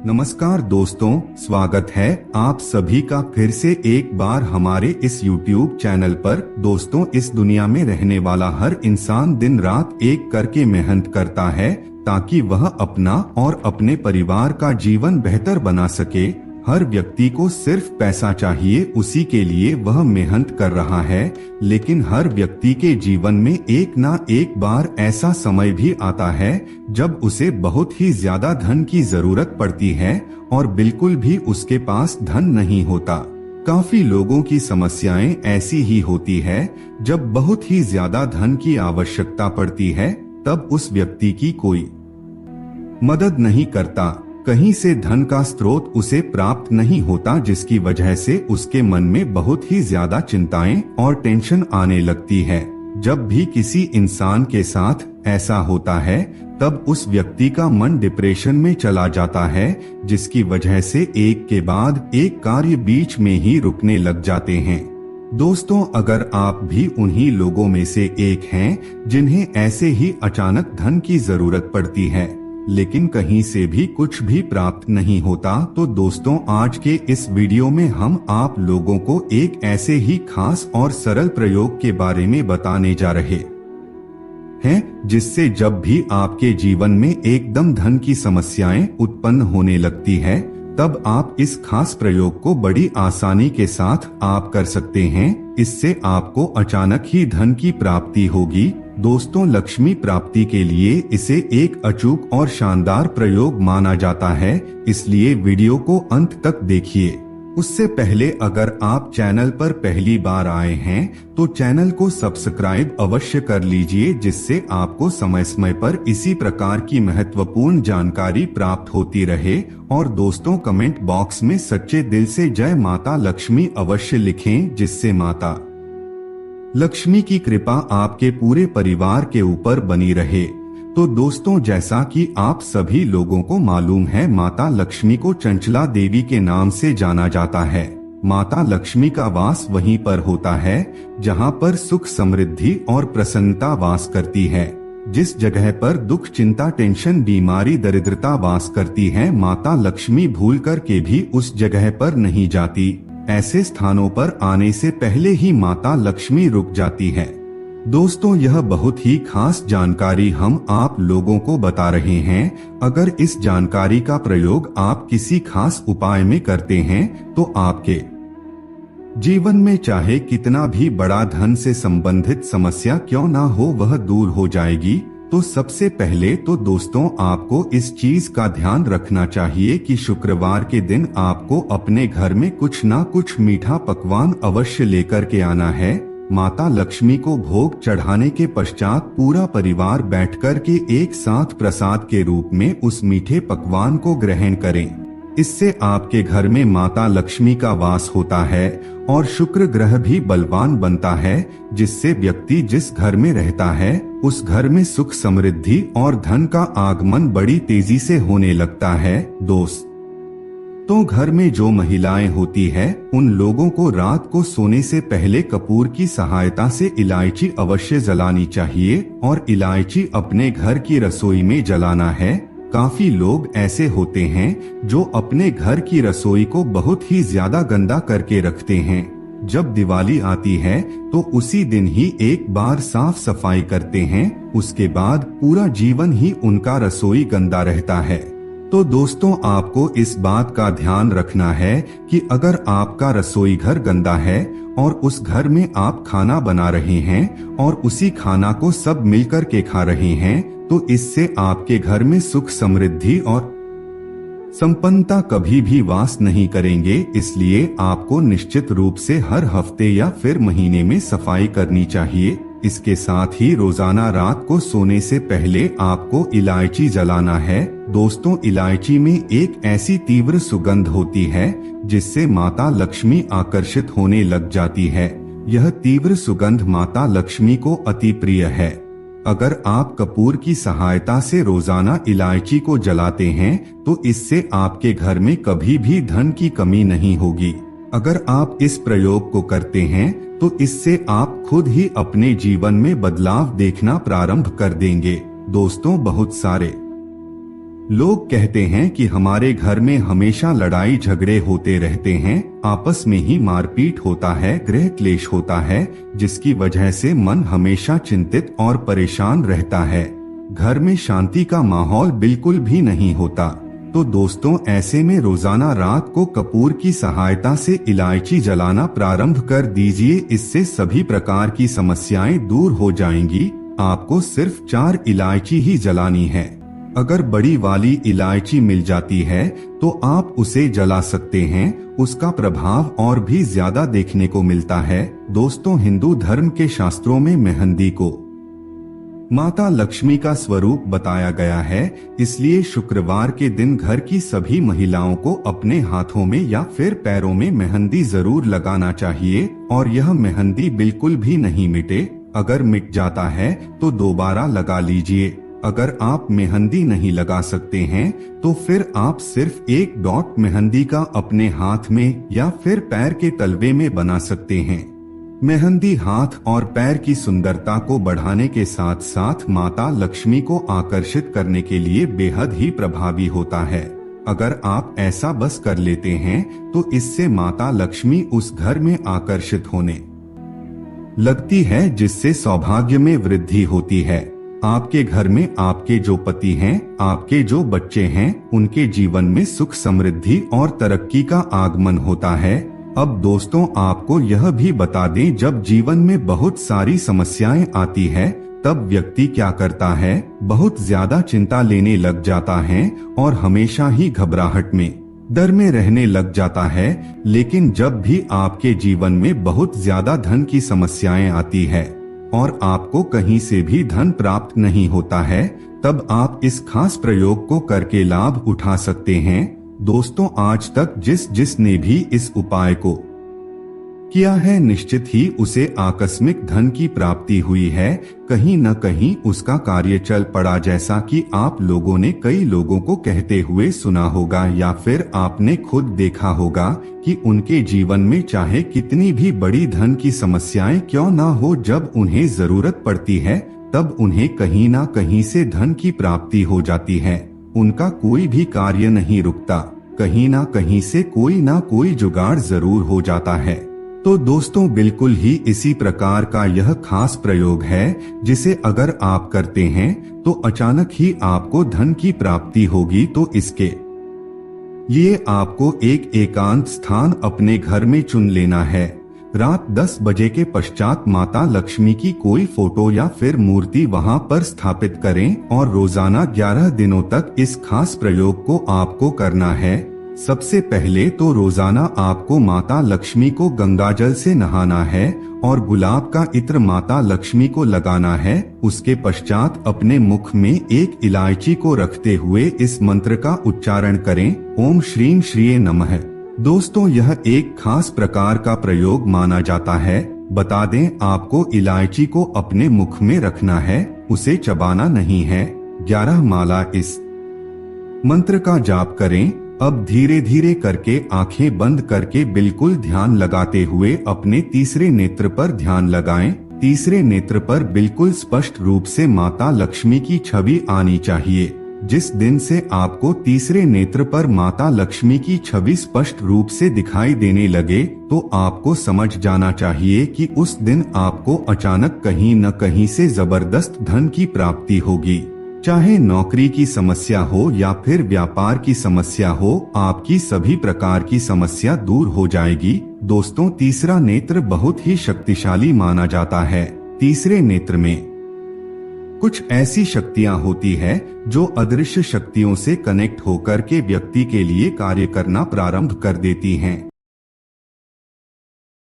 नमस्कार दोस्तों, स्वागत है आप सभी का फिर से एक बार हमारे इस YouTube चैनल पर। दोस्तों, इस दुनिया में रहने वाला हर इंसान दिन रात एक करके मेहनत करता है ताकि वह अपना और अपने परिवार का जीवन बेहतर बना सके। हर व्यक्ति को सिर्फ पैसा चाहिए, उसी के लिए वह मेहनत कर रहा है। लेकिन हर व्यक्ति के जीवन में एक ना एक बार ऐसा समय भी आता है जब उसे बहुत ही ज्यादा धन की जरूरत पड़ती है और बिल्कुल भी उसके पास धन नहीं होता। काफी लोगों की समस्याएं ऐसी ही होती है। जब बहुत ही ज्यादा धन की आवश्यकता पड़ती है तब उस व्यक्ति की कोई मदद नहीं करता। कहीं से धन का स्रोत उसे प्राप्त नहीं होता, जिसकी वजह से उसके मन में बहुत ही ज्यादा चिंताएं और टेंशन आने लगती है। जब भी किसी इंसान के साथ ऐसा होता है तब उस व्यक्ति का मन डिप्रेशन में चला जाता है, जिसकी वजह से एक के बाद एक कार्य बीच में ही रुकने लग जाते हैं। दोस्तों, अगर आप भी उन्हीं लोगों में से एक हैं जिन्हें ऐसे ही अचानक धन की जरूरत पड़ती है लेकिन कहीं से भी कुछ भी प्राप्त नहीं होता, तो दोस्तों आज के इस वीडियो में हम आप लोगों को एक ऐसे ही खास और सरल प्रयोग के बारे में बताने जा रहे हैं, जिससे जब भी आपके जीवन में एकदम धन की समस्याएं उत्पन्न होने लगती है तब आप इस खास प्रयोग को बड़ी आसानी के साथ आप कर सकते हैं। इससे आपको अचानक ही धन की प्राप्ति होगी। दोस्तों, लक्ष्मी प्राप्ति के लिए इसे एक अचूक और शानदार प्रयोग माना जाता है, इसलिए वीडियो को अंत तक देखिए। उससे पहले अगर आप चैनल पर पहली बार आए हैं तो चैनल को सब्सक्राइब अवश्य कर लीजिए, जिससे आपको समय समय पर इसी प्रकार की महत्वपूर्ण जानकारी प्राप्त होती रहे। और दोस्तों, कमेंट बॉक्स में सच्चे दिल से जय माता लक्ष्मी अवश्य लिखें, जिससे माता लक्ष्मी की कृपा आपके पूरे परिवार के ऊपर बनी रहे। तो दोस्तों, जैसा कि आप सभी लोगों को मालूम है, माता लक्ष्मी को चंचला देवी के नाम से जाना जाता है। माता लक्ष्मी का वास वहीं पर होता है जहां पर सुख समृद्धि और प्रसन्नता वास करती है। जिस जगह पर दुख, चिंता, टेंशन, बीमारी, दरिद्रता वास करती है, माता लक्ष्मी भूल कर के भी उस जगह पर नहीं जाती। ऐसे स्थानों पर आने से पहले ही माता लक्ष्मी रुक जाती है। दोस्तों, यह बहुत ही खास जानकारी हम आप लोगों को बता रहे हैं। अगर इस जानकारी का प्रयोग आप किसी खास उपाय में करते हैं तो आपके जीवन में चाहे कितना भी बड़ा धन से संबंधित समस्या क्यों ना हो, वह दूर हो जाएगी। तो सबसे पहले तो दोस्तों, आपको इस चीज का ध्यान रखना चाहिए कि शुक्रवार के दिन आपको अपने घर में कुछ ना कुछ मीठा पकवान अवश्य लेकर के आना है। माता लक्ष्मी को भोग चढ़ाने के पश्चात पूरा परिवार बैठकर के एक साथ प्रसाद के रूप में उस मीठे पकवान को ग्रहण करें। इससे आपके घर में माता लक्ष्मी का वास होता है और शुक्र ग्रह भी बलवान बनता है, जिससे व्यक्ति जिस घर में रहता है उस घर में सुख समृद्धि और धन का आगमन बड़ी तेजी से होने लगता है। तो घर में जो महिलाएं होती है उन लोगों को रात को सोने से पहले कपूर की सहायता से इलायची अवश्य जलानी चाहिए और इलायची अपने घर की रसोई में जलाना है। काफी लोग ऐसे होते हैं जो अपने घर की रसोई को बहुत ही ज्यादा गंदा करके रखते हैं। जब दिवाली आती है तो उसी दिन ही एक बार साफ सफाई करते हैं, उसके बाद पूरा जीवन ही उनका रसोई गंदा रहता है। तो दोस्तों, आपको इस बात का ध्यान रखना है कि अगर आपका रसोई घर गंदा है और उस घर में आप खाना बना रहे हैं और उसी खाना को सब मिलकर के खा रहे हैं, तो इससे आपके घर में सुख समृद्धि और संपन्नता कभी भी वास नहीं करेंगे। इसलिए आपको निश्चित रूप से हर हफ्ते या फिर महीने में सफाई करनी चाहिए। इसके साथ ही रोजाना रात को सोने से पहले आपको इलायची जलाना है। दोस्तों, इलायची में एक ऐसी तीव्र सुगंध होती है जिससे माता लक्ष्मी आकर्षित होने लग जाती है। यह तीव्र सुगंध माता लक्ष्मी को अति प्रिय है। अगर आप कपूर की सहायता से रोजाना इलायची को जलाते हैं तो इससे आपके घर में कभी भी धन की कमी नहीं होगी। अगर आप इस प्रयोग को करते हैं तो इससे आप खुद ही अपने जीवन में बदलाव देखना प्रारंभ कर देंगे। दोस्तों, बहुत सारे लोग कहते हैं कि हमारे घर में हमेशा लड़ाई झगड़े होते रहते हैं, आपस में ही मारपीट होता है, गृह क्लेश होता है, जिसकी वजह से मन हमेशा चिंतित और परेशान रहता है। घर में शांति का माहौल बिल्कुल भी नहीं होता। तो दोस्तों, ऐसे में रोजाना रात को कपूर की सहायता से इलायची जलाना प्रारंभ कर दीजिए। इससे सभी प्रकार की समस्याएं दूर हो जाएंगी। आपको सिर्फ 4 इलायची ही जलानी है। अगर बड़ी वाली इलायची मिल जाती है तो आप उसे जला सकते हैं, उसका प्रभाव और भी ज्यादा देखने को मिलता है। दोस्तों, हिंदू धर्म के शास्त्रों में मेहंदी को माता लक्ष्मी का स्वरूप बताया गया है, इसलिए शुक्रवार के दिन घर की सभी महिलाओं को अपने हाथों में या फिर पैरों में मेहंदी जरूर लगाना चाहिए और यह मेहंदी बिल्कुल भी नहीं मिटे। अगर मिट जाता है तो दोबारा लगा लीजिए। अगर आप मेहंदी नहीं लगा सकते हैं तो फिर आप सिर्फ एक डॉट मेहंदी का अपने हाथ में या फिर पैर के तलवे में बना सकते हैं। मेहंदी हाथ और पैर की सुंदरता को बढ़ाने के साथ साथ माता लक्ष्मी को आकर्षित करने के लिए बेहद ही प्रभावी होता है। अगर आप ऐसा बस कर लेते हैं तो इससे माता लक्ष्मी उस घर में आकर्षित होने लगती है, जिससे सौभाग्य में वृद्धि होती है। आपके घर में आपके जो पति हैं, आपके जो बच्चे हैं, उनके जीवन में सुख समृद्धि और तरक्की का आगमन होता है। अब दोस्तों, आपको यह भी बता दें, जब जीवन में बहुत सारी समस्याएं आती है तब व्यक्ति क्या करता है, बहुत ज्यादा चिंता लेने लग जाता है और हमेशा ही घबराहट में, डर में रहने लग जाता है। लेकिन जब भी आपके जीवन में बहुत ज्यादा धन की समस्याएं आती है और आपको कहीं से भी धन प्राप्त नहीं होता है, तब आप इस खास प्रयोग को करके लाभ उठा सकते हैं। दोस्तों, आज तक जिसने भी इस उपाय को किया है, निश्चित ही उसे आकस्मिक धन की प्राप्ति हुई है। कहीं न कहीं उसका कार्य चल पड़ा, जैसा कि आप लोगों ने कई लोगों को कहते हुए सुना होगा या फिर आपने खुद देखा होगा कि उनके जीवन में चाहे कितनी भी बड़ी धन की समस्याएं क्यों ना हो, जब उन्हें जरूरत पड़ती है तब उन्हें कहीं ना कहीं से धन की प्राप्ति हो जाती है। उनका कोई भी कार्य नहीं रुकता, कहीं ना कहीं से कोई ना कोई जुगाड़ जरूर हो जाता है। तो दोस्तों, बिल्कुल ही इसी प्रकार का यह खास प्रयोग है, जिसे अगर आप करते हैं तो अचानक ही आपको धन की प्राप्ति होगी। तो इसके लिए आपको एक एकांत स्थान अपने घर में चुन लेना है। रात 10 बजे के पश्चात माता लक्ष्मी की कोई फोटो या फिर मूर्ति वहां पर स्थापित करें और रोजाना 11 दिनों तक इस खास प्रयोग को आपको करना है। सबसे पहले तो रोजाना आपको माता लक्ष्मी को गंगाजल से नहाना है और गुलाब का इत्र माता लक्ष्मी को लगाना है। उसके पश्चात अपने मुख में एक इलायची को रखते हुए इस मंत्र का उच्चारण करें, ओम श्रीं श्रीये नमः। दोस्तों, यह एक खास प्रकार का प्रयोग माना जाता है। बता दें, आपको इलायची को अपने मुख में रखना है, उसे चबाना नहीं है। 11 माला इस मंत्र का जाप करें। अब धीरे धीरे करके आंखें बंद करके बिल्कुल ध्यान लगाते हुए अपने तीसरे नेत्र पर ध्यान लगाएं। तीसरे नेत्र पर बिल्कुल स्पष्ट रूप से माता लक्ष्मी की छवि आनी चाहिए। जिस दिन से आपको तीसरे नेत्र पर माता लक्ष्मी की छवि स्पष्ट रूप से दिखाई देने लगे, तो आपको समझ जाना चाहिए कि उस दिन आपको अचानक कहीं न कहीं से जबरदस्त धन की प्राप्ति होगी। चाहे नौकरी की समस्या हो या फिर व्यापार की समस्या हो, आपकी सभी प्रकार की समस्या दूर हो जाएगी। दोस्तों, तीसरा नेत्र बहुत ही शक्तिशाली माना जाता है। तीसरे नेत्र में कुछ ऐसी शक्तियां होती है जो अदृश्य शक्तियों से कनेक्ट होकर के व्यक्ति के लिए कार्य करना प्रारंभ कर देती हैं।